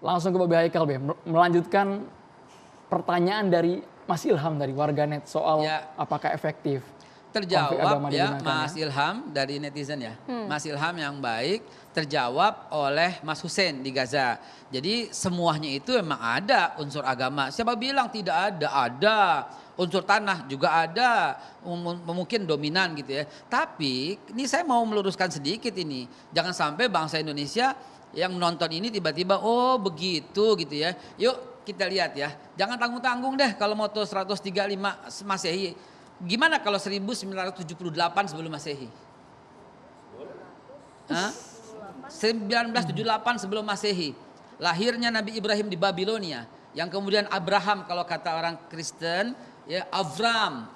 Langsung ke Babe Haikal, Be. Melanjutkan pertanyaan dari Mas Ilham dari warganet soal apakah efektif konflik agama Terjawab ya digunakan, Mas Ilham dari netizen ya. Mas Ilham yang baik terjawab oleh Mas Hussein di Gaza. Jadi semuanya itu memang ada unsur agama. Siapa bilang tidak ada? Ada. Unsur tanah juga ada. Mungkin dominan gitu ya. Tapi ini saya mau meluruskan sedikit ini. Jangan sampai bangsa Indonesia yang menonton ini tiba-tiba oh begitu gitu ya. Yuk kita lihat ya. Jangan tanggung-tanggung deh kalau moto 135 Masehi. Gimana kalau 1978 sebelum Masehi? 1978 sebelum Masehi. Lahirnya Nabi Ibrahim di Babilonia. Yang kemudian Abraham kalau kata orang Kristen, ya Avram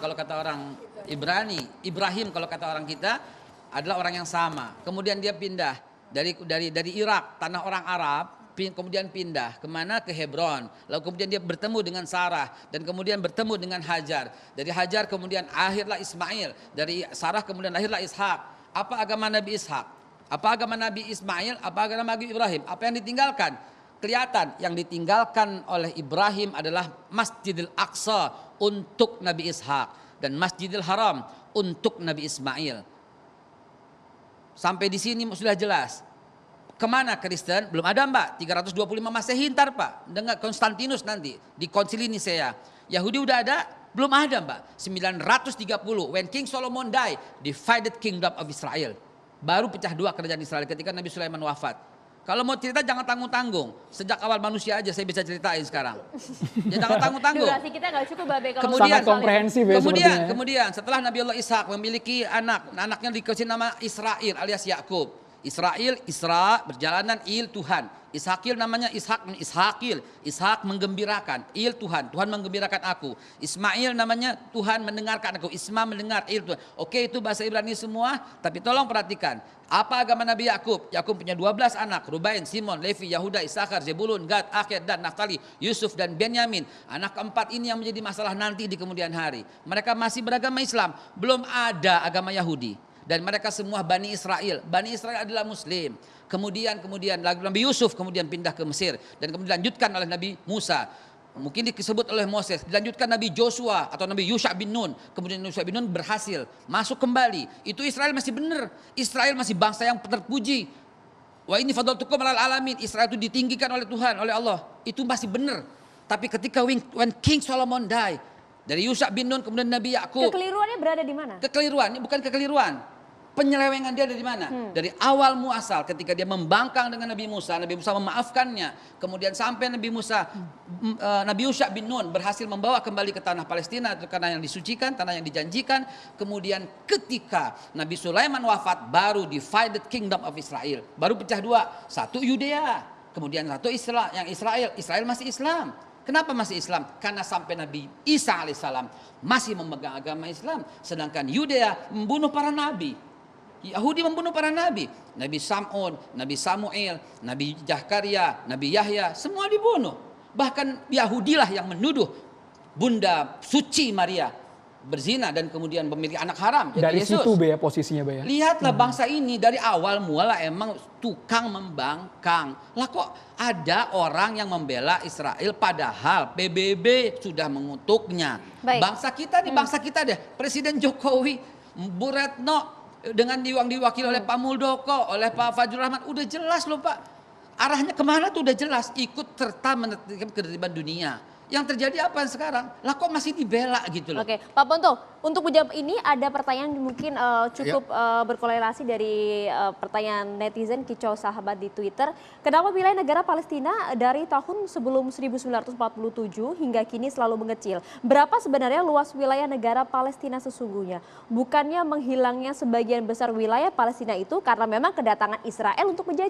kalau kata orang Ibrani, Ibrahim kalau kata orang kita adalah orang yang sama. Kemudian dia pindah dari Irak, tanah orang Arab, kemudian pindah kemana? Ke Hebron. Lalu kemudian dia bertemu dengan Sarah dan kemudian bertemu dengan Hajar. Dari Hajar kemudian akhirlah Ismail. Dari Sarah kemudian lahirlah Ishak. Apa agama Nabi Ishak? Apa agama Nabi Ismail? Apa agama Nabi Ibrahim? Apa yang ditinggalkan? Kelihatan yang ditinggalkan oleh Ibrahim adalah Masjidil Aqsa untuk Nabi Ishak dan Masjidil Haram untuk Nabi Ismail. Sampai di sini sudah jelas. Kemana Kristen? Belum ada Mbak, 325 Masehi ntar Pak. Dengan Konstantinus nanti, di konsili Nisea. Yahudi udah ada? Belum ada Mbak. 930, when King Solomon die, divided kingdom of Israel. Baru pecah dua kerajaan Israel ketika Nabi Sulaiman wafat. Kalau mau cerita jangan tanggung-tanggung. Sejak awal manusia aja saya bisa ceritain sekarang. Ya jangan tanggung-tanggung. Durasi kita nggak cukup Babe kalau sangat komprehensif ya kemudian setelah Nabi Allah Ishak memiliki anaknya dikasih nama Israel alias Yakub. Israel, Isra, berjalanan, Il, Tuhan. Ishakil namanya Ishakil. Ishak menggembirakan, Il Tuhan. Tuhan menggembirakan aku. Ismail namanya Tuhan mendengarkan aku. Isma mendengar, Il Tuhan. Oke itu bahasa Ibrani semua. Tapi tolong perhatikan. Apa agama Nabi Yakub? Yakub punya 12 anak. Rubain, Simon, Levi, Yahuda, Isakar, Zebulun, Gad, Akhir, dan Naftali, Yusuf, dan Benyamin. Anak keempat ini yang menjadi masalah nanti di kemudian hari. Mereka masih beragama Islam. Belum ada agama Yahudi. Dan mereka semua Bani Israel. Bani Israel adalah Muslim. Kemudian Nabi Yusuf kemudian pindah ke Mesir. Dan kemudian dilanjutkan oleh Nabi Musa. Mungkin disebut oleh Moses. Dilanjutkan Nabi Joshua atau Nabi Yusha bin Nun. Kemudian Yusha bin Nun berhasil masuk kembali. Itu Israel masih benar. Israel masih bangsa yang terpuji. Wah ini fadlatukum alal alamin. Israel itu ditinggikan oleh Tuhan, oleh Allah. Itu masih benar. Tapi ketika when King Solomon die. Dari Yusha bin Nun kemudian Nabi Yakub. Kekeliruannya berada di mana? Kekeliruan, ini bukan kekeliruan. Penyelewengan dia dari mana? Dari awal muasal ketika dia membangkang dengan Nabi Musa memaafkannya. Kemudian sampai Nabi Yusha bin Nun berhasil membawa kembali ke tanah Palestina, tanah yang disucikan, tanah yang dijanjikan. Kemudian ketika Nabi Sulaiman wafat, baru divided kingdom of Israel. Baru pecah dua, satu Yudea, kemudian satu Israel masih Islam. Kenapa masih Islam? Karena sampai Nabi Isa alaihissalam masih memegang agama Islam. Sedangkan Yudea membunuh para nabi. Yahudi membunuh para nabi. Nabi Sam'un, Nabi Samuel, Nabi Zakaria, Nabi Yahya. Semua dibunuh. Bahkan Yahudilah yang menuduh Bunda Suci Maria berzina dan kemudian memiliki anak haram. Dari Yesus. situ Be ya posisinya Be ya. Lihatlah bangsa ini dari awal mula emang tukang membangkang. Lah kok ada orang yang membela Israel padahal PBB sudah mengutuknya. Baik. Bangsa kita deh. Presiden Jokowi, Bu Retno dengan diwakili oleh Pak Muldoko, oleh Pak Fajrul Rahman, udah jelas loh Pak. Arahnya kemana tuh udah jelas. Ikut serta menertibkan ketertiban dunia. Yang terjadi apa sekarang? Lah kok masih dibela gitu loh. Oke, Pak Ponto, untuk menjawab ini ada pertanyaan mungkin cukup berkorelasi dari pertanyaan netizen Kicau Sahabat di Twitter. Kenapa wilayah negara Palestina dari tahun sebelum 1947 hingga kini selalu mengecil? Berapa sebenarnya luas wilayah negara Palestina sesungguhnya? Bukannya menghilangnya sebagian besar wilayah Palestina itu karena memang kedatangan Israel untuk menjajah?